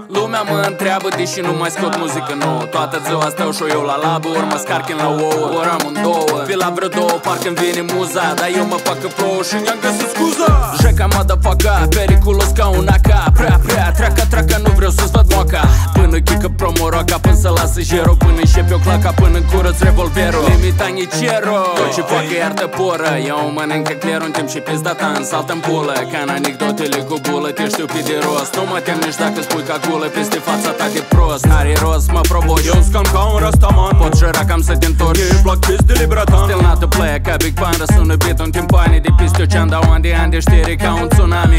Lumea mă întreabă, deși nu mai scot muzică nouă. Toată ziua stau și eu la labă, ori mă scarchin la ouă, ori amândouă. Pe la vreo două parcă-mi vine muza, dar eu mă fac că plouă și mi-am găsit scuza. Jeca motherfucker, periculos ca un AK. Prea, traca, nu vreau să-ți văd moca. Până chică promoroca, până să lasă jero, până începe o claca, până curăț revolverul. Limita nicero, tot ce facă iartă poră. Eu mănâncă clerul în timp și pizda ta însalt în pulă. Ca în anecdotele cu bulă, te știu pe de rost. Nu mă tem nici dacă spui ca gulă peste fața ta de prost. N-are rost, mă provoci, eu scam ca un rastaman. Pot jura cam să te întorci. E black kiss de liberatan. Still not a player, ca Big Panda. Sună beat în timpane de piste. Eu ce-am dau ani de ani de știri ca un tsunami.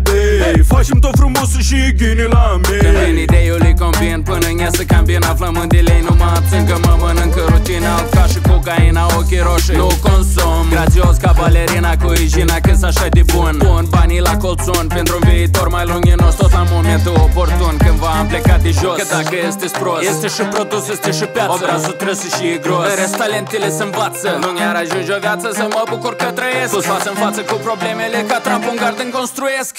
Diri, faci-mi tot frumosul și ghini la mine. Când vin idei eu le combin, până în ea să cambin. Aflăm în delay, nu mă abțin că mă mănâncă rutina. Alt ca și cocaina, ochii roșii nu consum. Grațios ca balerina cu igina, că-s așa de bun. Pun banii la colțun pentru un viitor mai luminos. Tot la momentul oportun, cândva am plecat de jos. Că dacă este prost, este și produs, este și piață. Obrazul trăsă și e gros, în rest talentele se învață. Nu mi-ar ajunge o viață să mă bucur că trăiesc. Pus față în față cu problemele, ca Trump un garden construiesc.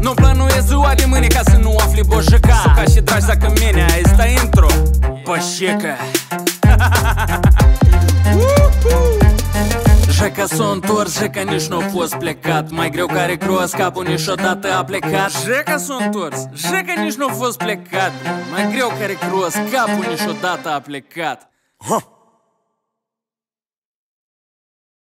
Nu plănuiesc ziua de mâine ca să nu afli boșăca. Sau ca și dragi dacă mine, asta intro Pășecă. Jeca s-o întors, Jeca nici n-a fost plecat. Mai greu care croas, capul niciodată a plecat. Jeca s-o întors, Jeca nici n-a fost plecat. Mai greu care croas, capul niciodată a plecat.